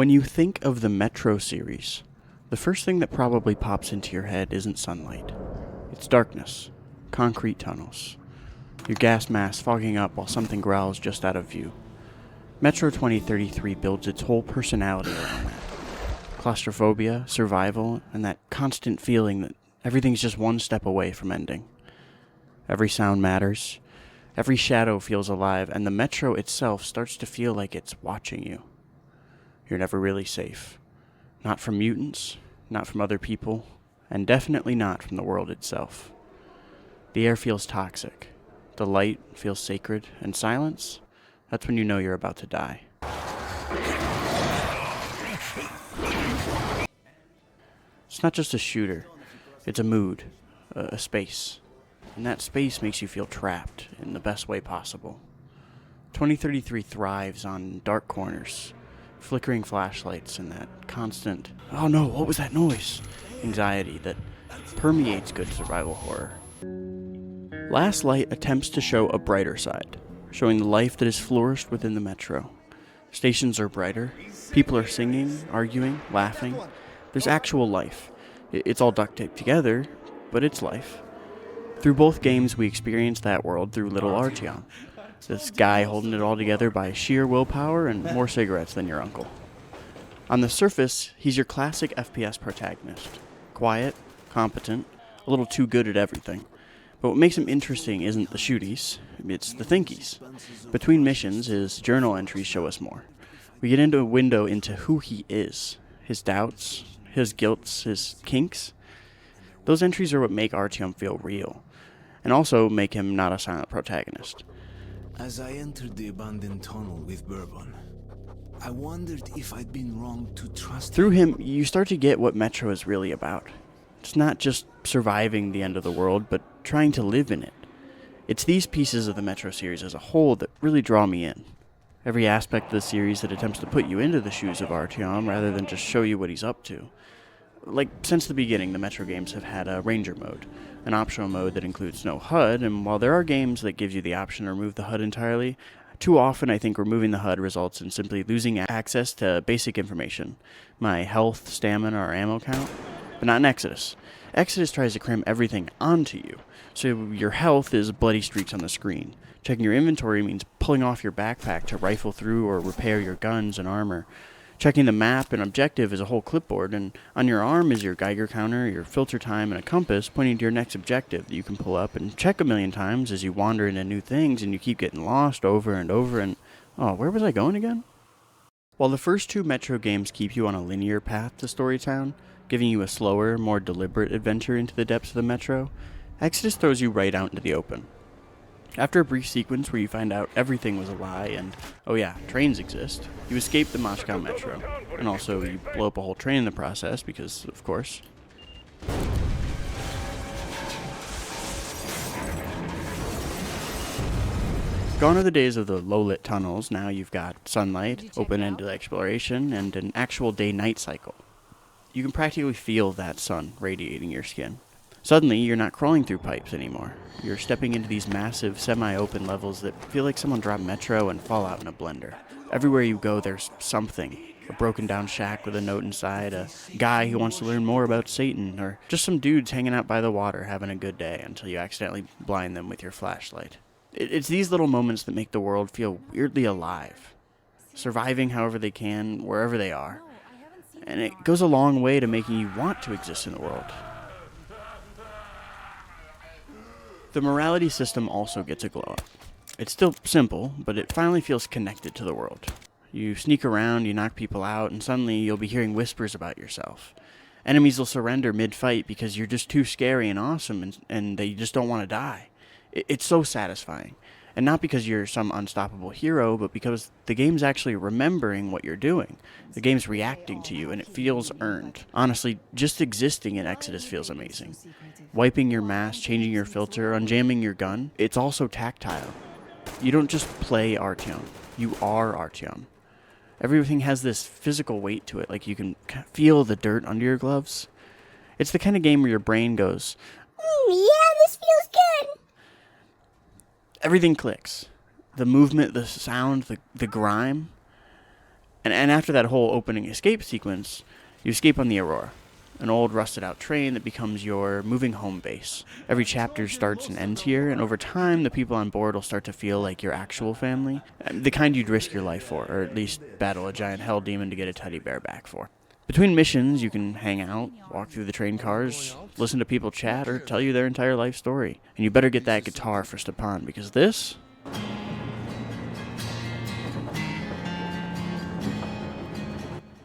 When you think of the Metro series, the first thing that probably pops into your head isn't sunlight. It's darkness, concrete tunnels, your gas mask fogging up while something growls just out of view. Metro 2033 builds its whole personality around that. Claustrophobia, survival, and that constant feeling that everything's just one step away from ending. Every sound matters, every shadow feels alive, and the Metro itself starts to feel like it's watching you. You're never really safe. Not from mutants, not from other people, and definitely not from the world itself. The air feels toxic. The light feels sacred, and silence, that's when you know you're about to die. It's not just a shooter, it's a mood, a space. And that space makes you feel trapped in the best way possible. 2033 thrives on dark corners, flickering flashlights, and that constant, "Oh no, what was that noise?" anxiety that permeates good survival horror. Last Light attempts to show a brighter side, showing the life that has flourished within the Metro. Stations are brighter, people are singing, arguing, laughing. There's actual life. It's all duct taped together, but it's life. Through both games, we experience that world through little Artyom. This guy holding it all together by sheer willpower and more cigarettes than your uncle. On the surface, he's your classic FPS protagonist. Quiet, competent, a little too good at everything. But what makes him interesting isn't the shooties, it's the thinkies. Between missions, his journal entries show us more. We get into a window into who he is, his doubts, his guilts, his kinks. Those entries are what make Artyom feel real, and also make him not a silent protagonist. As I entered the abandoned tunnel with Bourbon, I wondered if I'd been wrong to trust Through him, you start to get what Metro is really about. It's not just surviving the end of the world, but trying to live in it. It's these pieces of the Metro series as a whole that really draw me in. Every aspect of the series that attempts to put you into the shoes of Artyom rather than just show you what he's up to. Like, since the beginning, the Metro games have had a Ranger mode, an optional mode that includes no HUD, and while there are games that give you the option to remove the HUD entirely, too often I think removing the HUD results in simply losing access to basic information, my health, stamina, or ammo count, but not in Exodus. Exodus tries to cram everything onto you, so your health is bloody streaks on the screen. Checking your inventory means pulling off your backpack to rifle through or repair your guns and armor. Checking the map and objective is a whole clipboard, and on your arm is your Geiger counter, your filter time, and a compass pointing to your next objective that you can pull up and check a million times as you wander into new things and you keep getting lost over and over and, oh, where was I going again? While the first two Metro games keep you on a linear path to Storytown, giving you a slower, more deliberate adventure into the depths of the Metro, Exodus throws you right out into the open. After a brief sequence where you find out everything was a lie and, oh yeah, trains exist, you escape the Moscow Metro. And also, you blow up a whole train in the process, because, of course. Gone are the days of the low-lit tunnels. Now you've got sunlight, open-ended exploration, and an actual day-night cycle. You can practically feel that sun radiating your skin. Suddenly, you're not crawling through pipes anymore. You're stepping into these massive, semi-open levels that feel like someone dropped Metro and Fallout in a blender. Everywhere you go, there's something. A broken-down shack with a note inside, a guy who wants to learn more about Satan, or just some dudes hanging out by the water having a good day until you accidentally blind them with your flashlight. It's these little moments that make the world feel weirdly alive, surviving however they can, wherever they are. And it goes a long way to making you want to exist in the world. The morality system also gets a glow up. It's still simple, but it finally feels connected to the world. You sneak around, you knock people out, and suddenly you'll be hearing whispers about yourself. Enemies will surrender mid-fight because you're just too scary and awesome, and they just don't want to die. It's so satisfying. And not because you're some unstoppable hero, but because the game's actually remembering what you're doing. The game's reacting to you, and it feels earned. Honestly, just existing in Exodus feels amazing. Wiping your mask, changing your filter, unjamming your gun, it's also tactile. You don't just play Artyom, you are Artyom. Everything has this physical weight to it, like you can feel the dirt under your gloves. It's the kind of game where your brain goes, yeah, this feels good. Everything clicks. The movement, the sound, the grime. And after that whole opening escape sequence, you escape on the Aurora, an old rusted-out train that becomes your moving home base. Every chapter starts and ends here, and over time, the people on board will start to feel like your actual family, the kind you'd risk your life for, or at least battle a giant hell demon to get a teddy bear back for. Between missions, you can hang out, walk through the train cars, listen to people chat, or tell you their entire life story. And you better get that guitar for Stepan, because this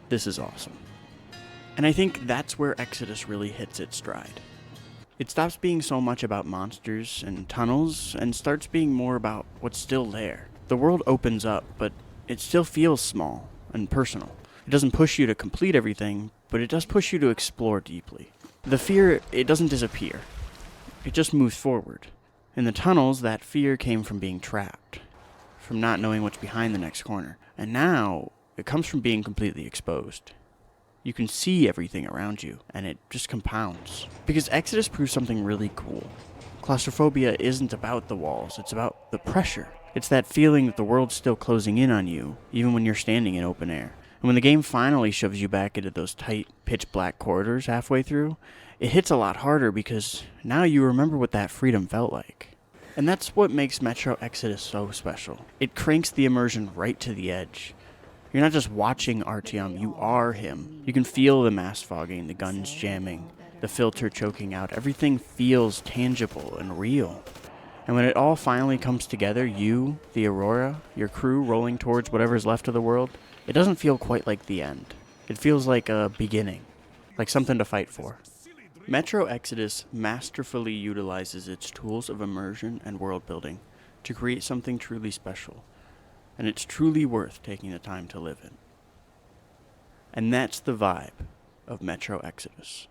is awesome. And I think that's where Exodus really hits its stride. It stops being so much about monsters and tunnels and starts being more about what's still there. The world opens up, but it still feels small and personal. It doesn't push you to complete everything, but it does push you to explore deeply. The fear, it doesn't disappear. It just moves forward. In the tunnels, that fear came from being trapped, from not knowing what's behind the next corner. And now, it comes from being completely exposed. You can see everything around you, and it just compounds. Because Exodus proves something really cool. Claustrophobia isn't about the walls, it's about the pressure. It's that feeling that the world's still closing in on you, even when you're standing in open air. And when the game finally shoves you back into those tight, pitch-black corridors halfway through, it hits a lot harder because now you remember what that freedom felt like. And that's what makes Metro Exodus so special. It cranks the immersion right to the edge. You're not just watching Artyom, you are him. You can feel the mass fogging, the guns jamming, the filter choking out. Everything feels tangible and real. And when it all finally comes together, you, the Aurora, your crew rolling towards whatever's left of the world, it doesn't feel quite like the end. It feels like a beginning, like something to fight for. Metro Exodus masterfully utilizes its tools of immersion and world building to create something truly special. And it's truly worth taking the time to live in. And that's the vibe of Metro Exodus.